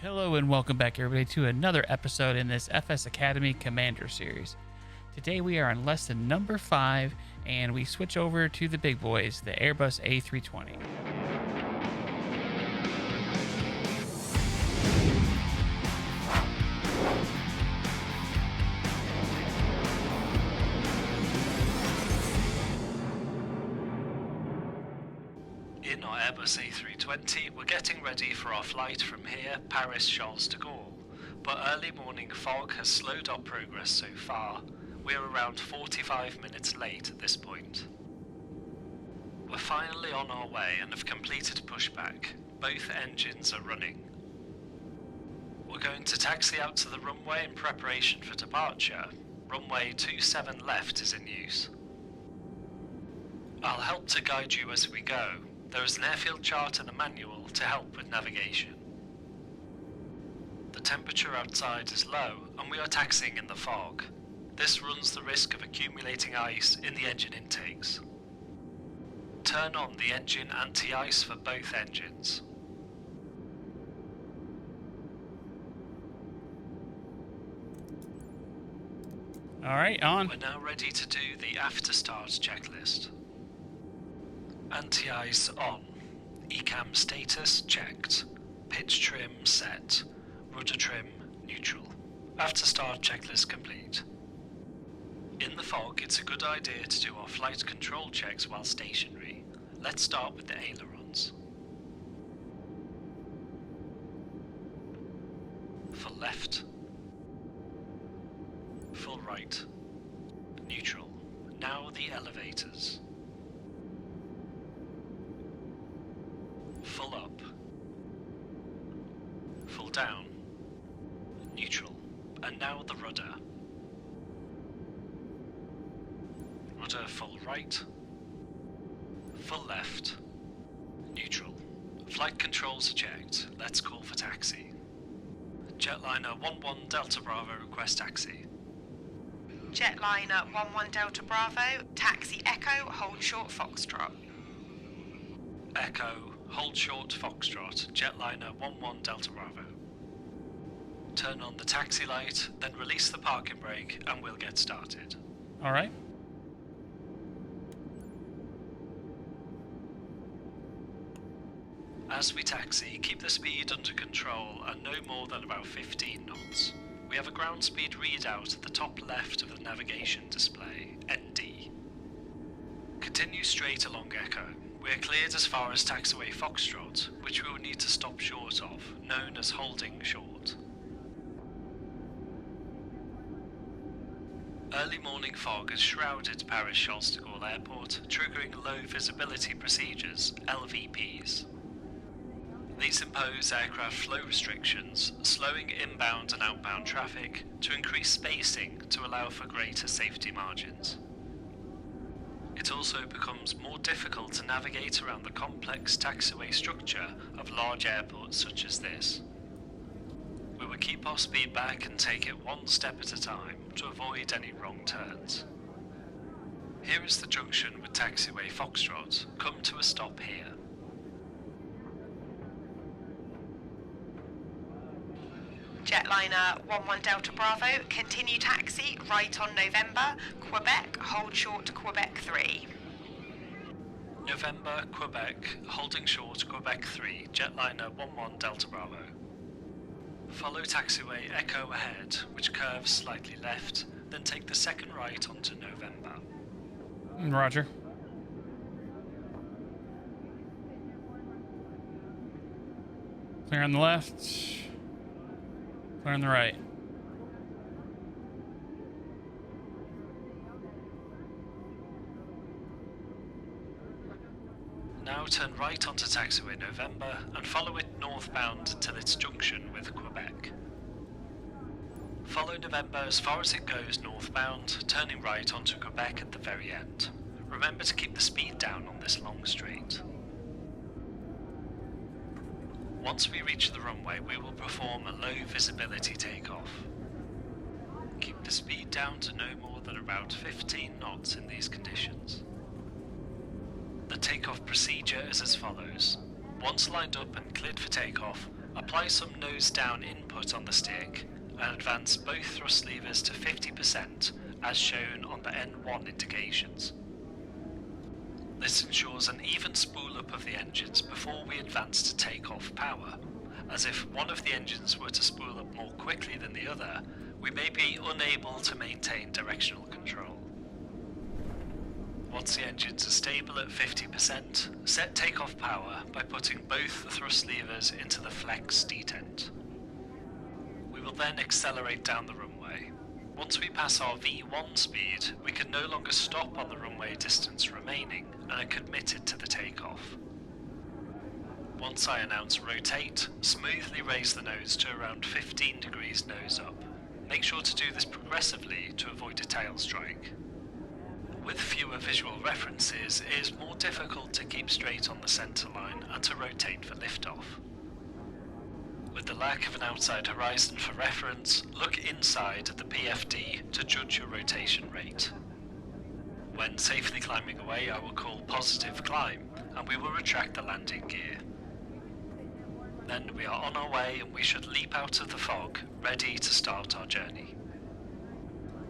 Hello and welcome back everybody to another episode in this FS Academy Commander series. Today we are on lesson number 5 and we switch over to the big boys, the Airbus A320. In our Airbus A320, we're getting ready for our flight from here, Paris Charles de Gaulle, but early morning fog has slowed our progress so far. We're around 45 minutes late at this point. We're finally on our way and have completed pushback. Both engines are running. We're going to taxi out to the runway in preparation for departure. Runway 27 left is in use. I'll help to guide you as we go. There is an airfield chart and a manual to help with navigation. The temperature outside is low and we are taxiing in the fog. This runs the risk of accumulating ice in the engine intakes. Turn on the engine anti-ice for both engines. Alright, on. We're now ready to do the after start checklist. Anti-ice on. ECAM status checked. Pitch trim set. Rudder trim neutral. After start checklist complete. In the fog, it's a good idea to do our flight control checks while stationary. Let's start with the ailerons. Full left. Full right. Neutral. Now the elevators. Full up. Full down. Neutral. And now the rudder. Rudder full right. Full left. Neutral. Flight controls are checked. Let's call for taxi. Jetliner 11 Delta Bravo request taxi. Jetliner 11 Delta Bravo, taxi Echo, hold short Foxtrot. Echo, hold short Foxtrot, Jetliner 11 Delta Bravo. Turn on the taxi light, then release the parking brake and we'll get started. Alright. As we taxi, keep the speed under control and no more than about 15 knots. We have a ground speed readout at the top left of the navigation display, ND. Continue straight along Echo. We are cleared as far as taxiway Foxtrot, which we will need to stop short of, known as holding short. Early morning fog has shrouded Paris Charles de Gaulle Airport, triggering low visibility procedures, LVPs. These impose aircraft flow restrictions, slowing inbound and outbound traffic to increase spacing to allow for greater safety margins. It also becomes more difficult to navigate around the complex taxiway structure of large airports such as this. We will keep our speed back and take it one step at a time to avoid any wrong turns. Here is the junction with taxiway Foxtrot. Come to a stop here. Jetliner 11 Delta Bravo, continue taxi, right on November, Quebec, hold short Quebec 3. November, Quebec, holding short Quebec 3, Jetliner 11 Delta Bravo. Follow taxiway Echo ahead, which curves slightly left, then take the second right onto November. Roger. Clear on the left. Clear on the right. Now turn right onto taxiway November and follow it northbound until its junction with Quebec. Follow November as far as it goes northbound, turning right onto Quebec at the very end. Remember to keep the speed down on this long straight. Once we reach the runway, we will perform a low visibility takeoff. Keep the speed down to no more than about 15 knots in these conditions. The takeoff procedure is as follows. Once lined up and cleared for takeoff, Apply some nose down input on the stick and advance both thrust levers to 50% as shown on the N1 indications. This ensures an even spool up of the engines before we advance to takeoff power, as if one of the engines were to spool up more quickly than the other, we may be unable to maintain directional control. Once the engines are stable at 50%, set takeoff power by putting both the thrust levers into the flex detent. We will then accelerate down the runway. Once we pass our V1 speed, we can no longer stop on the runway distance remaining and are committed to the takeoff. Once I announce rotate, smoothly raise the nose to around 15 degrees nose up. Make sure to do this progressively to avoid a tail strike. With fewer visual references, it is more difficult to keep straight on the centre line and to rotate for liftoff. With the lack of an outside horizon for reference, look inside at the PFD to judge your rotation rate. When safely climbing away, I will call positive climb, and we will retract the landing gear. Then we are on our way and we should leap out of the fog, ready to start our journey.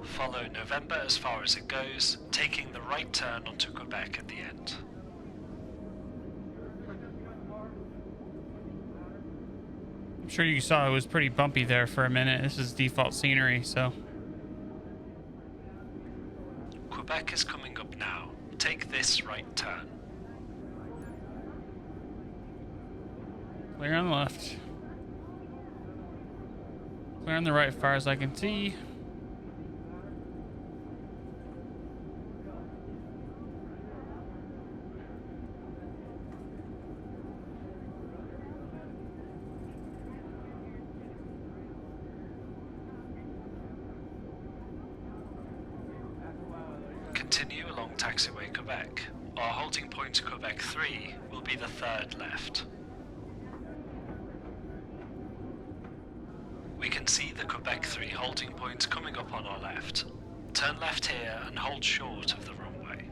Follow November as far as it goes, taking the right turn onto Quebec at the end. I'm sure you saw it was pretty bumpy there for a minute. This is default scenery, so. Quebec is coming up now. Take this right turn. Clear on the left. Clear on the right, as far as I can see. Continue along taxiway Quebec. Our holding point Quebec 3 will be the third left. We can see the Quebec 3 holding point coming up on our left. Turn left here and hold short of the runway.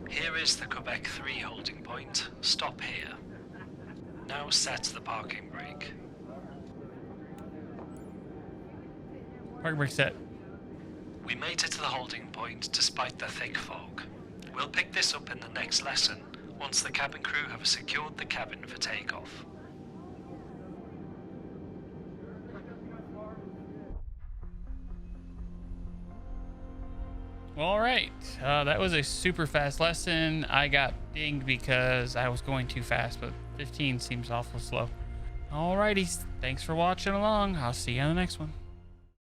Here is the Quebec 3 holding point. Stop here. Now set the parking brake. Parking brake set. We made it to the holding point despite the thick fog. We'll pick this up in the next lesson, once the cabin crew have secured the cabin for takeoff. All right, that was a super fast lesson. I got dinged because I was going too fast, but 15 seems awful slow. Alrighty, thanks for watching along. I'll see you on the next one.